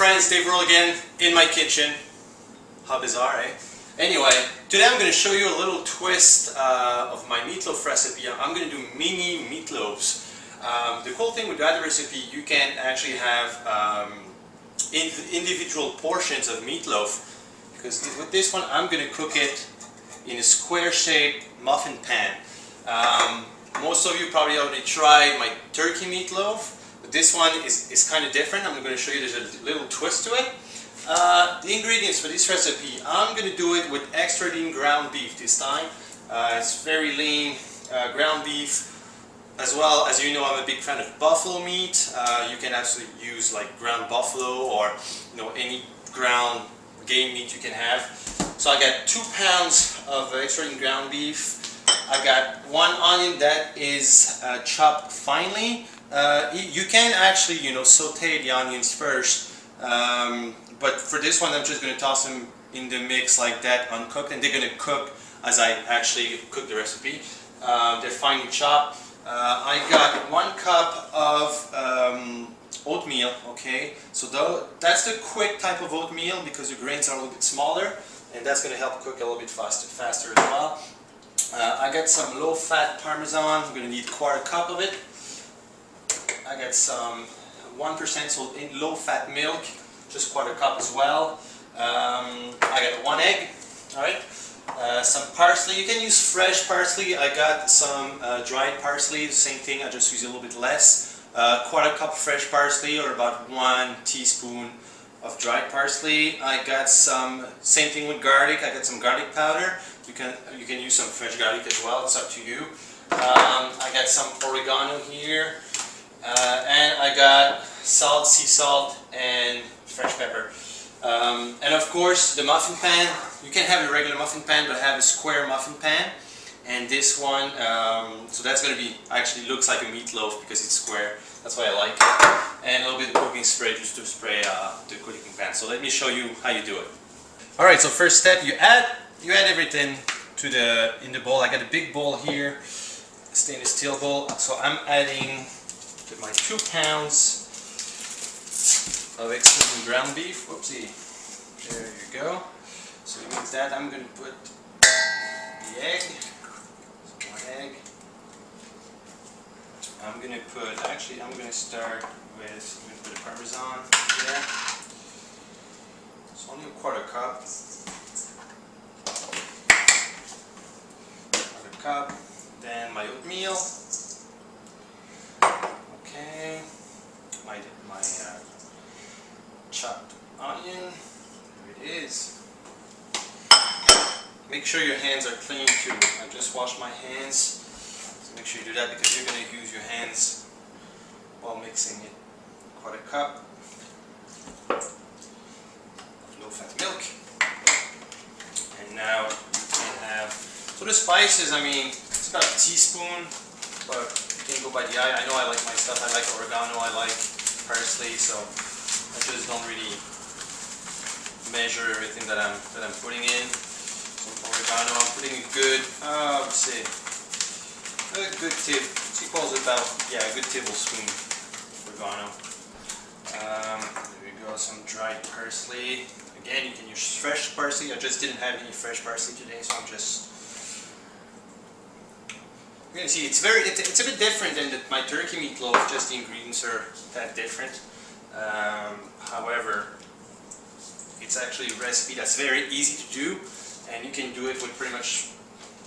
friends, Dave Roll again in my kitchen. How bizarre, eh? Anyway, today I'm going to show you a little twist of my meatloaf recipe. I'm going to do mini meatloaves. The cool thing with that recipe, you can actually have individual portions of meatloaf, because with this one I'm going to cook it in a square-shaped muffin pan. Most of you probably already tried my turkey meatloaf, but this one is kind of different. I'm going to show you there's a little twist to it. The ingredients for this recipe, I'm going to do it with extra lean ground beef this time. It's very lean ground beef. As well, as you know, I'm a big fan of buffalo meat. You can actually use like ground buffalo or any ground game meat you can have. So I got 2 pounds of extra lean ground beef. I got 1 onion that is chopped finely. You can actually saute the onions first, but for this one I'm just going to toss them in the mix like that, uncooked, and they're going to cook as I actually cook the recipe. They're finely chopped. I got 1 cup of oatmeal, okay, so that's the quick type of oatmeal because the grains are a little bit smaller, and that's going to help cook a little bit faster as well. I got some low-fat Parmesan. I'm going to need 1/4 cup of it. I got some 1% so in low-fat milk, just 1/4 cup as well. I got 1 egg, alright. Some parsley. You can use fresh parsley. I got some dried parsley, same thing, I just use a little bit less. 1/4 cup fresh parsley, or about 1 teaspoon of dried parsley. I got some, same thing with garlic, I got some garlic powder. You can use some fresh garlic as well, it's up to you. I got some oregano here, and I got salt, sea salt, and fresh pepper. And of course the muffin pan, you can have a regular muffin pan, but have a square muffin pan. And this one, so that's going to be, actually looks like a meatloaf because it's square, that's why I like it. And a little bit of cooking spray just to spray the cooking pan. So let me show you how you do it. Alright, so first step, you add everything to in the bowl. I got a big bowl here, a stainless steel bowl. So I'm adding my 2 pounds of extra ground beef. Whoopsie. There you go. So with that, I'm going to put the egg. So 1 egg. I'm going to put, actually I'm going to start with, I'm going to put the Parmesan there. It's only a 1/4 cup. 1/4 cup. Then my oatmeal. Okay. My chopped onion. There it is. Make sure your hands are clean too. I just washed my hands. So make sure you do that because you're going to use your hands while mixing it. 1/4 cup of low-fat milk. And now you can have, so the spices, I mean, it's about a teaspoon, but you can go by the eye. I know I like my stuff. I like oregano, I like parsley, so I just don't really measure everything that I'm putting in. So oregano, I'm putting a good, let's see, a good tip. She calls it about, yeah, a good tablespoon oregano. There we go. Some dried parsley. Again, you can use fresh parsley. I just didn't have any fresh parsley today, so I'm just. You're gonna see it's a bit different than my turkey meatloaf. Just the ingredients are that different. However, it's actually a recipe that's very easy to do, and you can do it with pretty much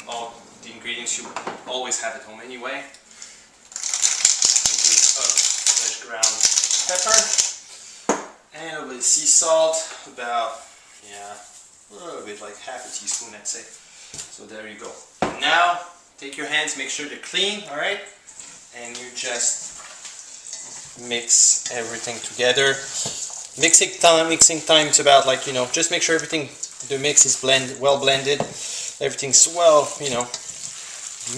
all the ingredients you always have at home anyway. Fresh ground pepper and a little bit of sea salt, about, yeah, a little bit, like 1/2 teaspoon, I'd say. So there you go. Now take your hands, make sure they're clean, alright, and you just mix everything together. Mixing time, it's about, like, just make sure everything, the mix is well blended, everything's well,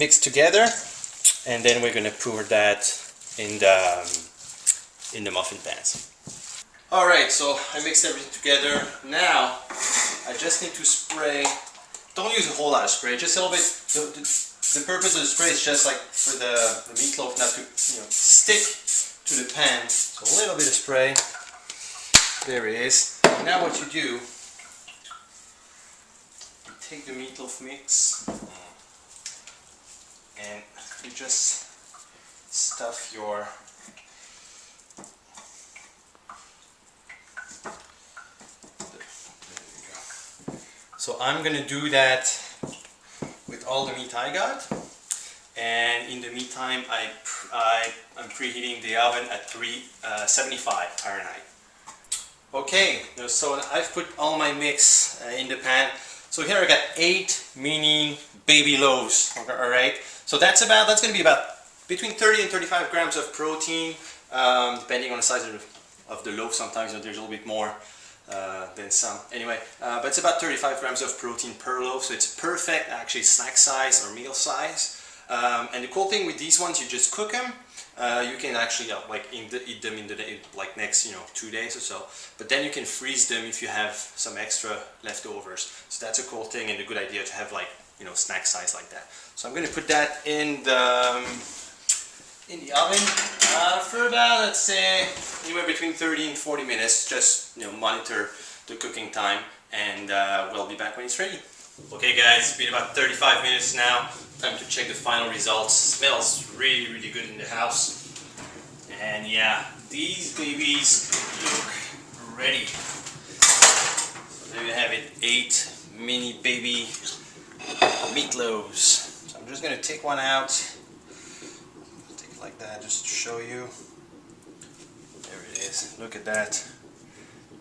mixed together, and then we're going to pour that in the muffin pans. Alright, so I mixed everything together. Now I just need to spray. Don't use a whole lot of spray, just a little bit. The purpose of the spray is just like for the meatloaf not to stick to the pan. So a little bit of spray. There it is. Now what you do, you take the meatloaf mix and you just stuff your So I'm gonna do that with all the meat I got, and in the meantime I'm preheating the oven at 375 Fahrenheit. Okay, so I've put all my mix in the pan. So here I got 8 mini baby loaves. Alright, so that's gonna be about between 30 and 35 grams of protein, depending on the size of the loaf. Sometimes there's a little bit more than some. Anyway, but it's about 35 grams of protein per loaf, so it's perfect actually snack size or meal size. And the cool thing with these ones, you just cook them. You can actually like eat them in the day, like next 2 days or so. But then you can freeze them if you have some extra leftovers. So that's a cool thing and a good idea to have like snack size like that. So I'm going to put that in the oven for about, let's say, anywhere between 30 and 40 minutes. Just monitor the cooking time, and we'll be back when it's ready. Okay guys, it's been about 35 minutes now. Time to check the final results. Smells really, really good in the house. And yeah, these babies look ready. So there you have it, 8 mini baby meatloaves. So I'm just going to take one out. Take it like that just to show you. There it is. Look at that.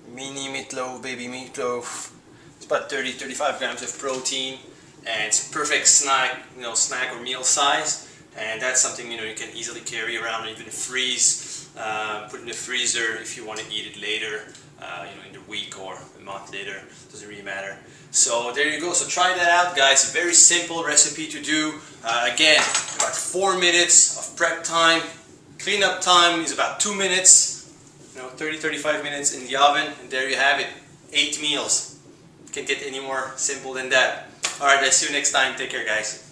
Mini meatloaf, baby meatloaf. It's about 30-35 grams of protein, and it's perfect snack, snack or meal size. And that's something you can easily carry around, or even freeze, put in the freezer if you want to eat it later, in the week or a month later. Doesn't really matter. So there you go. So try that out, guys. A very simple recipe to do. Again, about 4 minutes of prep time. Cleanup time is about 2 minutes. 30-35 minutes in the oven, and there you have it. 8 meals. Can't get any more simple than that. Alright, I'll see you next time. Take care, guys.